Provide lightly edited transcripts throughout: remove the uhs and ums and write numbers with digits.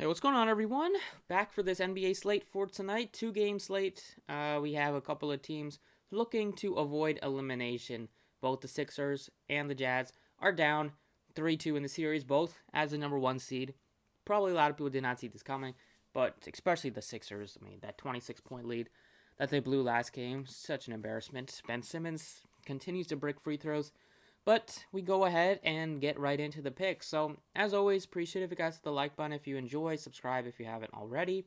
Hey, what's going on, everyone? Back for this NBA slate for tonight. Two-game slate. We have a couple of teams looking to avoid elimination. Both the Sixers and the Jazz are down 3-2 in the series, both as the number one seed. Probably a lot of people did not see this coming, but especially the Sixers. I mean, that 26-point lead that they blew last game, such an embarrassment. Ben Simmons continues to break free throws. But we go ahead and get right into the picks. So, as always, appreciate if you guys hit the like button if you enjoy, subscribe if you haven't already.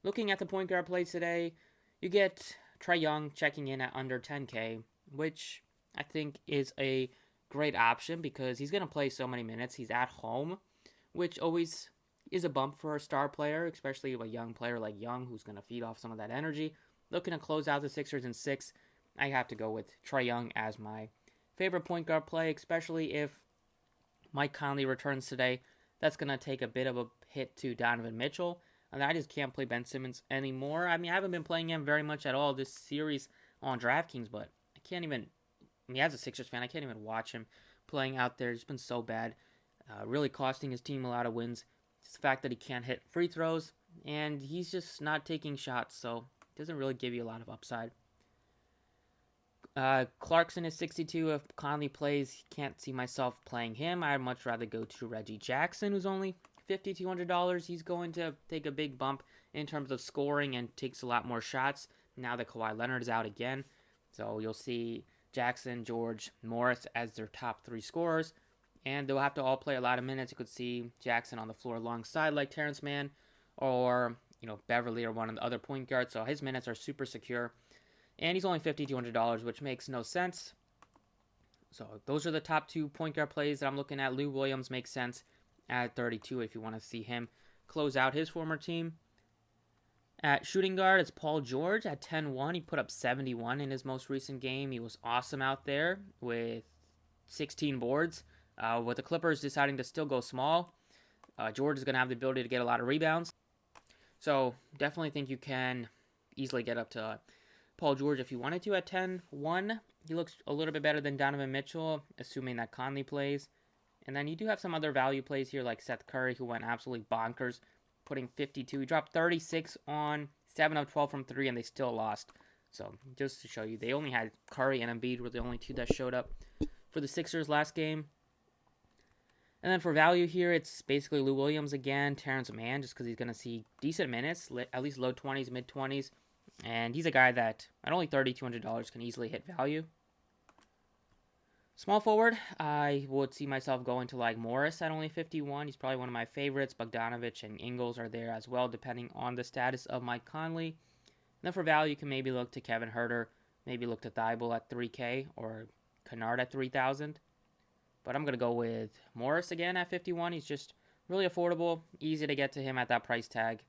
Looking at the point guard plays today, you get Trae Young checking in at under 10K, which I think is a great option because he's going to play so many minutes. He's at home, which always is a bump for a star player, especially a young player like Young who's going to feed off some of that energy. Looking to close out the Sixers in 6, I have to go with Trae Young as my favorite point guard play, especially if Mike Conley returns today. That's going to take a bit of a hit to Donovan Mitchell. And I just can't play Ben Simmons anymore. I mean, I haven't been playing him very much at all this series on DraftKings, but I can't even, as a Sixers fan, I can't even watch him playing out there. It's been so bad. Really costing his team a lot of wins. Just the fact that he can't hit free throws, and he's just not taking shots, so it doesn't really give you a lot of upside. Clarkson is 62. If Conley plays, can't see myself playing him. I'd much rather go to Reggie Jackson, who's only $5,200. He's going to take a big bump in terms of scoring and takes a lot more shots now that Kawhi Leonard is out again. So you'll see Jackson, George, Morris as their top three scorers, and they'll have to all play a lot of minutes. You could see Jackson on the floor alongside like Terrence Mann or Beverly or one of the other point guards. So his minutes are super secure. And he's only $5,200, which makes no sense. So those are the top 2 point guard plays that I'm looking at. Lou Williams makes sense at 32 if you want to see him close out his former team. At shooting guard, it's Paul George at 10-1. He put up 71 in his most recent game. He was awesome out there with 16 boards. With the Clippers deciding to still go small, George is going to have the ability to get a lot of rebounds. So definitely think you can easily get up to Paul George if you wanted to at 10-1. He looks a little bit better than Donovan Mitchell, assuming that Conley plays. And then you do have some other value plays here like Seth Curry, who went absolutely bonkers, putting 52. He dropped 36 on 7 of 12 from 3, and they still lost. So just to show you, they only had Curry and Embiid were the only two that showed up for the Sixers last game. And then for value here, it's basically Lou Williams again, Terrence Mann, just because he's going to see decent minutes, at least low 20s, mid 20s. And he's a guy that at only $3,200 can easily hit value. Small forward, I would see myself going to like Morris at only 51. He's probably one of my favorites. Bogdanovich and Ingles are there as well, depending on the status of Mike Conley. And then for value, you can maybe look to Kevin Huerter, maybe look to Thibault at 3K or Kennard at 3,000. But I'm going to go with Morris again at 51. He's just really affordable, easy to get to him at that price tag.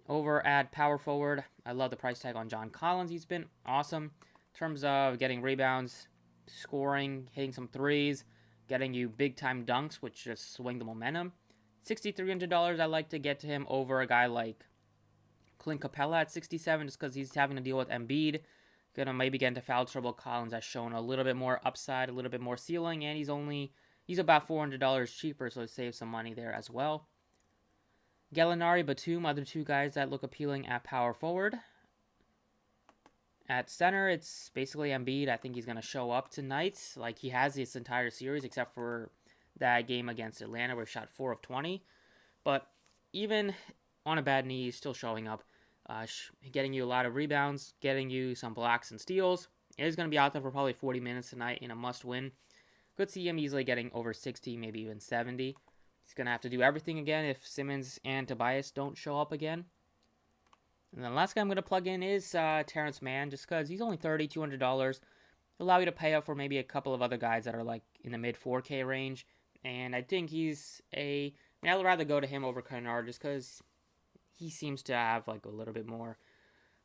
Over at power forward, I love the price tag on John Collins. He's been awesome in terms of getting rebounds, scoring, hitting some threes, getting you big-time dunks, which just swing the momentum. $6,300, I like to get to him over a guy like Clint Capella at 67 just because he's having to deal with Embiid. Going to maybe get into foul trouble. Collins has shown a little bit more upside, a little bit more ceiling, and he's about $400 cheaper, so save some money there as well. Gallinari, Batum, other two guys that look appealing at power forward. At center, it's basically Embiid. I think he's going to show up tonight like he has this entire series, except for that game against Atlanta where he shot 4 of 20. But even on a bad knee, he's still showing up, getting you a lot of rebounds, getting you some blocks and steals. He's going to be out there for probably 40 minutes tonight in a must-win. Could see him easily getting over 60, maybe even 70. He's going to have to do everything again if Simmons and Tobias don't show up again. And then the last guy I'm going to plug in is Terrence Mann, just because he's only $3,200. Allow you to pay up for maybe a couple of other guys that are like in the mid 4K range. And I think I'd rather go to him over Kennard just because he seems to have like a little bit more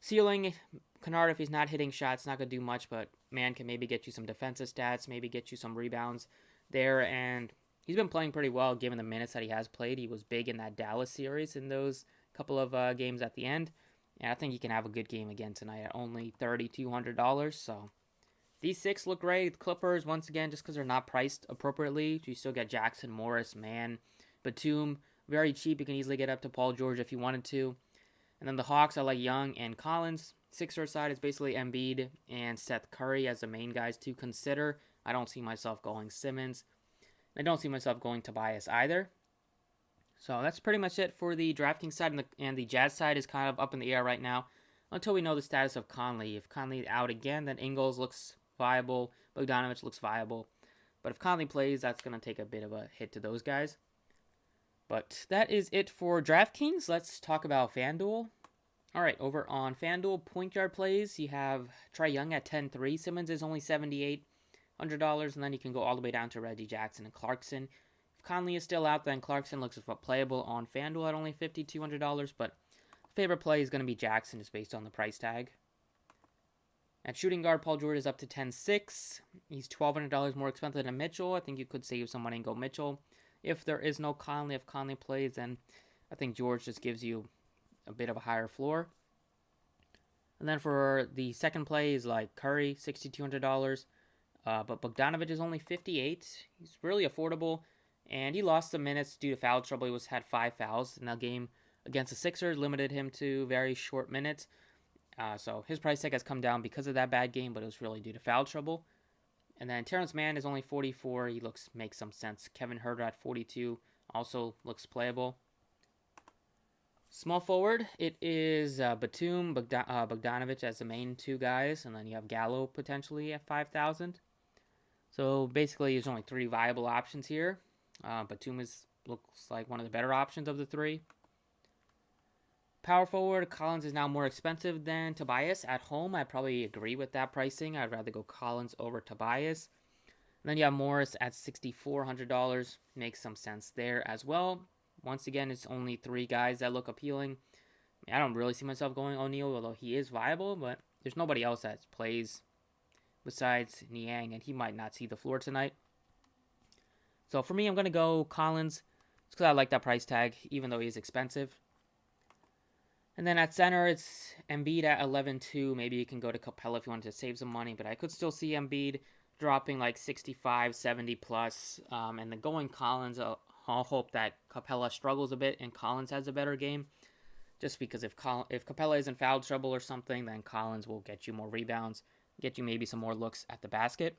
ceiling. Kennard, if he's not hitting shots, not going to do much, but Mann can maybe get you some defensive stats, maybe get you some rebounds there, and he's been playing pretty well given the minutes that he has played. He was big in that Dallas series in those couple of games at the end. And I think he can have a good game again tonight at only $3,200. So these 6 look great. The Clippers, once again, just because they're not priced appropriately, you still get Jackson, Morris, Mann, Batum, very cheap. You can easily get up to Paul George if you wanted to. And then the Hawks, I like Young and Collins. Sixers side is basically Embiid and Seth Curry as the main guys to consider. I don't see myself going Simmons. I don't see myself going Tobias either. So that's pretty much it for the DraftKings side, and the Jazz side is kind of up in the air right now until we know the status of Conley. If Conley's out again, then Ingles looks viable, Bogdanovich looks viable. But if Conley plays, that's going to take a bit of a hit to those guys. But that is it for DraftKings. Let's talk about FanDuel. All right, over on FanDuel, point guard plays, you have Trae Young at 10-3. Simmons is only $7,800, and then you can go all the way down to Reggie Jackson and Clarkson. If Conley is still out, then Clarkson looks playable on FanDuel at only $5,200, but favorite play is going to be Jackson just based on the price tag. At shooting guard, Paul George is up to 10-6. He's $1,200 more expensive than Mitchell. I think you could save some money and go Mitchell. If there is no Conley, if Conley plays, then I think George just gives you a bit of a higher floor. And then for the second play is like Curry, $6,200. But Bogdanovich is only $58. He's really affordable. And he lost some minutes due to foul trouble. He had 5 fouls in that game against the Sixers, limited him to very short minutes. So his price tag has come down because of that bad game, but it was really due to foul trouble. And then Terrence Mann is only 44. He makes some sense. Kevin Huerter at 42 also looks playable. Small forward, it is Batum, Bogdanovich as the main two guys, and then you have Gallo potentially at 5,000. So basically, there's only 3 viable options here. Batum looks like one of the better options of the 3. Power forward, Collins is now more expensive than Tobias at home. I probably agree with that pricing. I'd rather go Collins over Tobias. And then you have Morris at $6,400. Makes some sense there as well. Once again, it's only 3 guys that look appealing. I don't really see myself going O'Neal, although he is viable, but there's nobody else that plays besides Niang, and he might not see the floor tonight. So for me, I'm going to go Collins, just because I like that price tag, even though he is expensive. And then at center, it's Embiid at 11-2. Maybe you can go to Capella if you wanted to save some money, but I could still see Embiid dropping like 65, 70 plus. And then going Collins, I'll hope that Capella struggles a bit and Collins has a better game. Just because if Capella is in foul trouble or something, then Collins will get you more rebounds, get you maybe some more looks at the basket.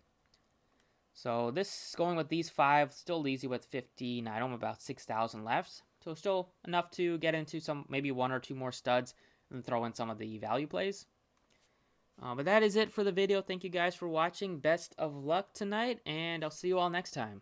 So this, going with these 5, still easy with 15. I don't have about 6,000 left. So still enough to get into some, maybe 1 or 2 more studs and throw in some of the value plays. But that is it for the video. Thank you guys for watching. Best of luck tonight, and I'll see you all next time.